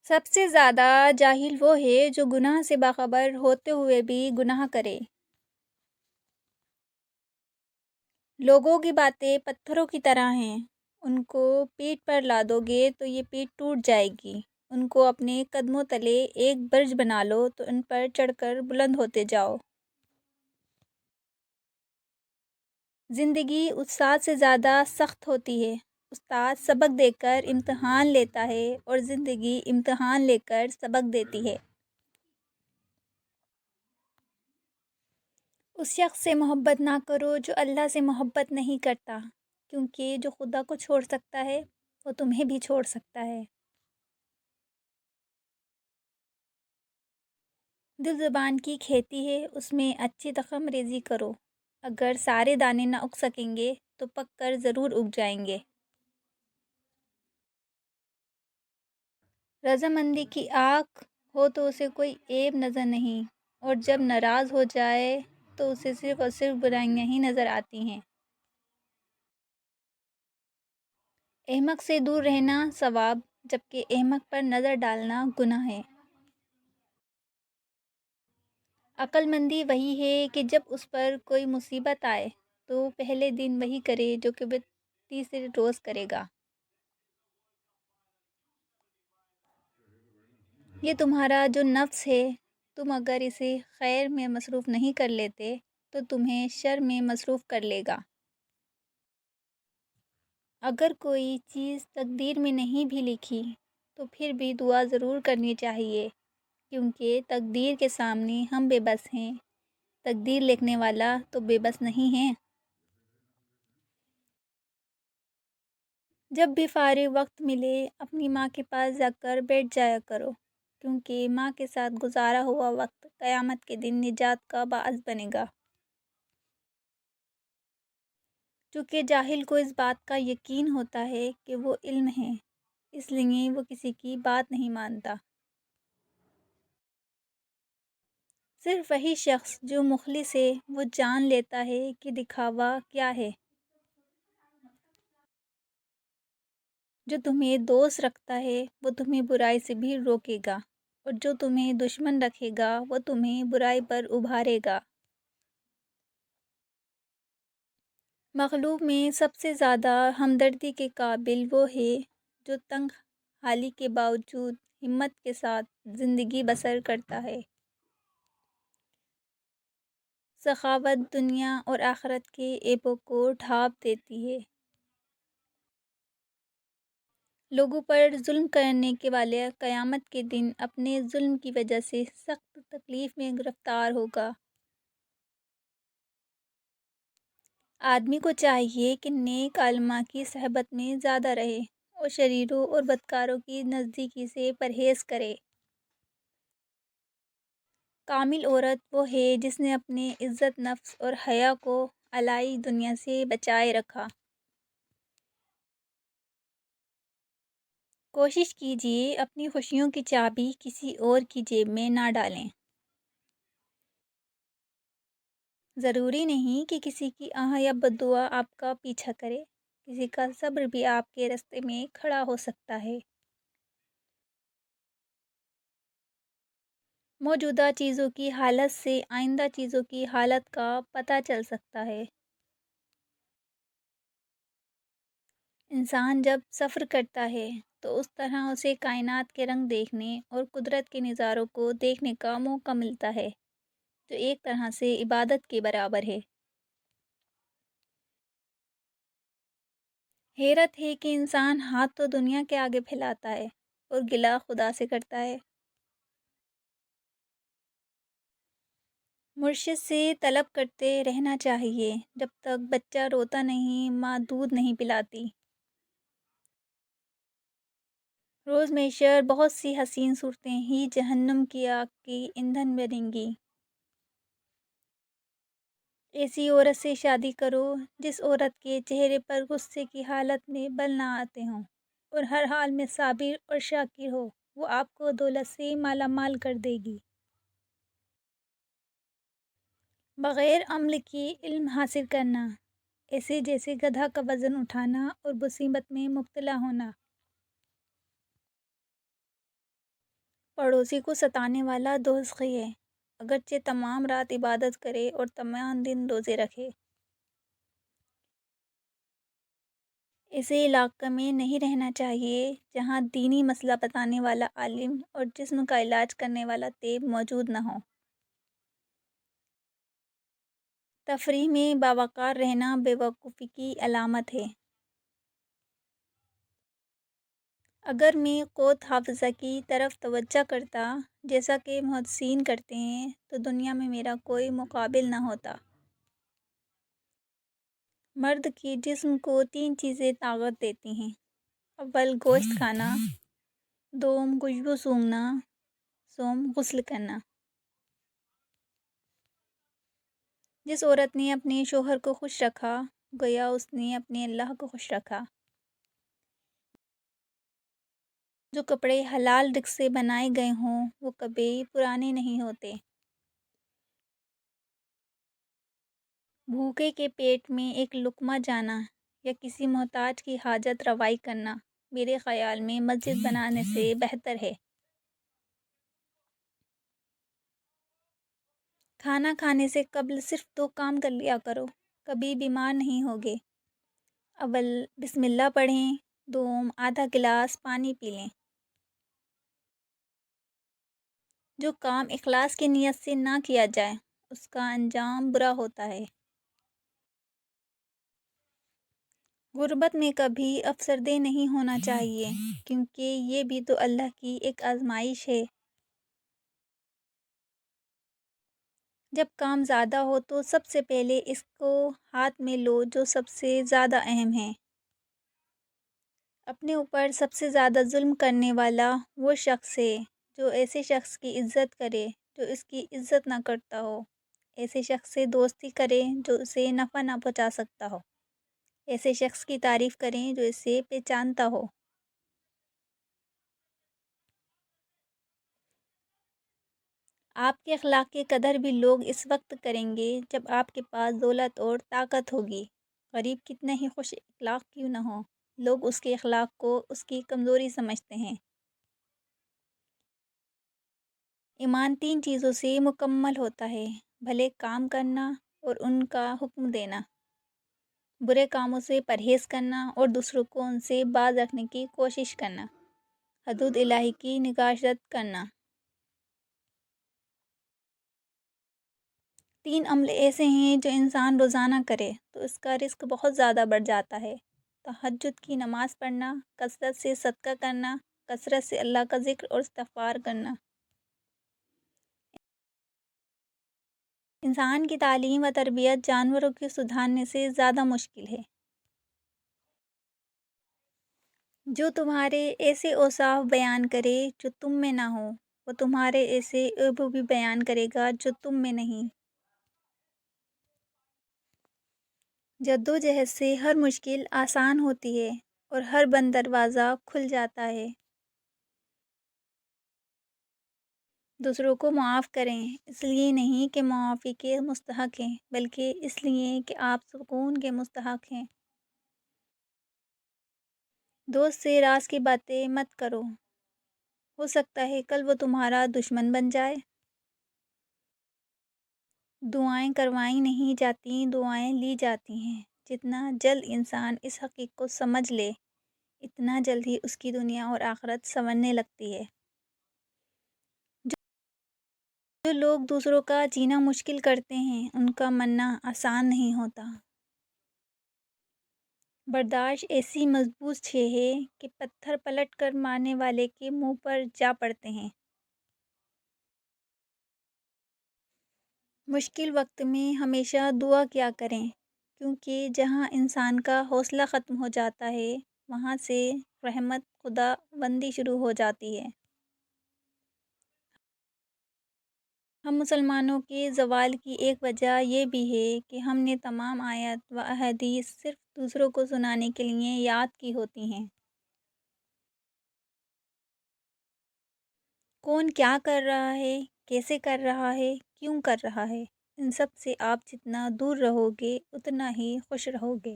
سب سے زیادہ جاہل وہ ہے جو گناہ سے باخبر ہوتے ہوئے بھی گناہ کرے۔ لوگوں کی باتیں پتھروں کی طرح ہیں، ان کو پیٹھ پر لادو گے تو یہ پیٹھ ٹوٹ جائے گی۔ ان کو اپنے قدموں تلے ایک برج بنا لو تو ان پر چڑھ کر بلند ہوتے جاؤ۔ زندگی استاد سے زیادہ سخت ہوتی ہے۔ استاد سبق دے کر امتحان لیتا ہے اور زندگی امتحان لے کر سبق دیتی ہے۔ اس شخص سے محبت نہ کرو جو اللہ سے محبت نہیں کرتا، کیونکہ جو خدا کو چھوڑ سکتا ہے وہ تمہیں بھی چھوڑ سکتا ہے۔ دل زبان کی کھیتی ہے، اس میں اچھی تخم ریزی کرو۔ اگر سارے دانے نہ اگ سکیں گے تو پک کر ضرور اگ جائیں گے۔ رضامندی کی آنکھ ہو تو اسے کوئی عیب نظر نہیں، اور جب ناراض ہو جائے تو اسے صرف اور صرف برائیاں ہی نظر آتی ہیں۔ احمق سے دور رہنا ثواب، جبکہ احمق پر نظر ڈالنا گناہ ہے۔ عقل مندی وہی ہے کہ جب اس پر کوئی مصیبت آئے تو پہلے دن وہی کرے جو کہ وہ تیسرے روز کرے گا۔ یہ تمہارا جو نفس ہے، تم اگر اسے خیر میں مصروف نہیں کر لیتے تو تمہیں شر میں مصروف کر لے گا۔ اگر کوئی چیز تقدیر میں نہیں بھی لکھی تو پھر بھی دعا ضرور کرنی چاہیے، کیونکہ تقدیر کے سامنے ہم بے بس ہیں، تقدیر لکھنے والا تو بے بس نہیں ہے۔ جب بھی فارغ وقت ملے اپنی ماں کے پاس جا کر بیٹھ جایا کرو، کیونکہ ماں کے ساتھ گزارا ہوا وقت قیامت کے دن نجات کا باعث بنے گا۔ چونکہ جاہل کو اس بات کا یقین ہوتا ہے کہ وہ علم ہے، اس لیے وہ کسی کی بات نہیں مانتا۔ صرف وہی شخص جو مخلص ہے وہ جان لیتا ہے کہ دکھاوا کیا ہے۔ جو تمہیں دوست رکھتا ہے وہ تمہیں برائی سے بھی روکے گا، اور جو تمہیں دشمن رکھے گا وہ تمہیں برائی پر ابھارے گا۔ مخلوق میں سب سے زیادہ ہمدردی کے قابل وہ ہے جو تنگ حالی کے باوجود ہمت کے ساتھ زندگی بسر کرتا ہے۔ سخاوت دنیا اور آخرت کے عیبوں کو ڈھانپ دیتی ہے۔ لوگوں پر ظلم کرنے کے والے قیامت کے دن اپنے ظلم کی وجہ سے سخت تکلیف میں گرفتار ہوگا۔ آدمی کو چاہیے کہ نیک علماء کی صحبت میں زیادہ رہے اور شریروں اور بدکاروں کی نزدیکی سے پرہیز کرے۔ کامل عورت وہ ہے جس نے اپنے عزت نفس اور حیا کو اعلیٰ دنیا سے بچائے رکھا۔ کوشش کیجیے اپنی خوشیوں کی چابی کسی اور کی جیب میں نہ ڈالیں۔ ضروری نہیں کہ کسی کی آہ یا بددعا آپ کا پیچھا کرے، کسی کا صبر بھی آپ کے راستے میں کھڑا ہو سکتا ہے۔ موجودہ چیزوں کی حالت سے آئندہ چیزوں کی حالت کا پتہ چل سکتا ہے۔ انسان جب سفر کرتا ہے تو اس طرح اسے کائنات کے رنگ دیکھنے اور قدرت کے نظاروں کو دیکھنے کا موقع ملتا ہے، جو ایک طرح سے عبادت کے برابر ہے۔ حیرت ہے کہ انسان ہاتھ تو دنیا کے آگے پھیلاتا ہے اور گلہ خدا سے کرتا ہے۔ مرشد سے طلب کرتے رہنا چاہیے، جب تک بچہ روتا نہیں ماں دودھ نہیں پلاتی۔ روز محشر بہت سی حسین صورتیں ہی جہنم کی آگ کی ایندھن بنیں گی۔ ایسی عورت سے شادی کرو جس عورت کے چہرے پر غصے کی حالت میں بل نہ آتے ہوں اور ہر حال میں صابر اور شاکر ہو، وہ آپ کو دولت سے مالا مال کر دے گی۔ بغیر عمل کی علم حاصل کرنا ایسے جیسے گدھا کا وزن اٹھانا اور مصیبت میں مبتلا ہونا۔ پڑوسی کو ستانے والا دوزخی ہے، اگرچہ تمام رات عبادت کرے اور تمام دن روزے رکھے۔ ایسے علاقے میں نہیں رہنا چاہیے جہاں دینی مسئلہ بتانے والا عالم اور جسم کا علاج کرنے والا طبیب موجود نہ ہو۔ تفریح میں باوقار رہنا بے وقوفی کی علامت ہے۔ اگر میں قوت حافظہ کی طرف توجہ کرتا جیسا کہ محدثین کرتے ہیں تو دنیا میں میرا کوئی مقابل نہ ہوتا۔ مرد کے جسم کو 3 چیزیں طاقت دیتی ہیں: اول گوشت کھانا، دوم خوشبو سونگھنا، سوم غسل کرنا۔ جس عورت نے اپنے شوہر کو خوش رکھا گویا اس نے اپنے اللہ کو خوش رکھا۔ جو کپڑے حلال رزق سے بنائے گئے ہوں وہ کبھی پرانے نہیں ہوتے۔ بھوکے کے پیٹ میں ایک لقمہ جانا یا کسی محتاج کی حاجت روائی کرنا میرے خیال میں مسجد بنانے سے بہتر ہے۔ کھانا کھانے سے قبل صرف 2 کام کر لیا کرو، کبھی بیمار نہیں ہوگے۔ اول بسم اللہ پڑھیں، دوم آدھا گلاس پانی پی لیں۔ جو کام اخلاص کی نیت سے نہ کیا جائے اس کا انجام برا ہوتا ہے۔ غربت میں کبھی افسردہ نہیں ہونا چاہیے کیونکہ یہ بھی تو اللہ کی ایک آزمائش ہے۔ جب کام زیادہ ہو تو سب سے پہلے اس کو ہاتھ میں لو جو سب سے زیادہ اہم ہے۔ اپنے اوپر سب سے زیادہ ظلم کرنے والا وہ شخص ہے جو ایسے شخص کی عزت کرے جو اس کی عزت نہ کرتا ہو، ایسے شخص سے دوستی کرے جو اسے نفع نہ پہنچا سکتا ہو، ایسے شخص کی تعریف کریں جو اسے پہچانتا ہو۔ آپ کے اخلاق کی قدر بھی لوگ اس وقت کریں گے جب آپ کے پاس دولت اور طاقت ہوگی۔ غریب کتنے ہی خوش اخلاق کیوں نہ ہو، لوگ اس کے اخلاق کو اس کی کمزوری سمجھتے ہیں۔ ایمان 3 چیزوں سے مکمل ہوتا ہے: بھلے کام کرنا اور ان کا حکم دینا، برے کاموں سے پرہیز کرنا اور دوسروں کو ان سے باز رکھنے کی کوشش کرنا، حدود الہی کی نگہداشت کرنا۔ 3 عمل ایسے ہیں جو انسان روزانہ کرے تو اس کا رزق بہت زیادہ بڑھ جاتا ہے: تہجد کی نماز پڑھنا، کثرت سے صدقہ کرنا، کثرت سے اللہ کا ذکر اور استغفار کرنا۔ انسان کی تعلیم و تربیت جانوروں کے سدھارنے سے زیادہ مشکل ہے۔ جو تمہارے ایسے اوصاف بیان کرے جو تم میں نہ ہو وہ تمہارے ایسے عیب بھی بیان کرے گا جو تم میں نہیں۔ جدوجہد سے ہر مشکل آسان ہوتی ہے اور ہر بند دروازہ کھل جاتا ہے۔ دوسروں کو معاف کریں، اس لیے نہیں کہ معافی کے مستحق ہیں بلکہ اس لیے کہ آپ سکون کے مستحق ہیں۔ دوست سے راز کی باتیں مت کرو، ہو سکتا ہے کل وہ تمہارا دشمن بن جائے۔ دعائیں کروائی نہیں جاتی، دعائیں لی جاتی ہیں۔ جتنا جلد انسان اس حقیقت کو سمجھ لے اتنا جلد ہی اس کی دنیا اور آخرت سنورنے لگتی ہے۔ جو لوگ دوسروں کا جینا مشکل کرتے ہیں ان کا مرنا آسان نہیں ہوتا۔ برداشت ایسی مضبوط چھ ہے کہ پتھر پلٹ کر مارنے والے کے منہ پر جا پڑتے ہیں۔ مشکل وقت میں ہمیشہ دعا کیا کریں کیونکہ جہاں انسان کا حوصلہ ختم ہو جاتا ہے وہاں سے رحمت خدا بندی شروع ہو جاتی ہے۔ ہم مسلمانوں کے زوال کی ایک وجہ یہ بھی ہے کہ ہم نے تمام آیات و احادیث صرف دوسروں کو سنانے کے لیے یاد کی ہوتی ہیں۔ کون کیا کر رہا ہے، کیسے کر رہا ہے، کیوں کر رہا ہے، ان سب سے آپ جتنا دور رہو گے اتنا ہی خوش رہو گے۔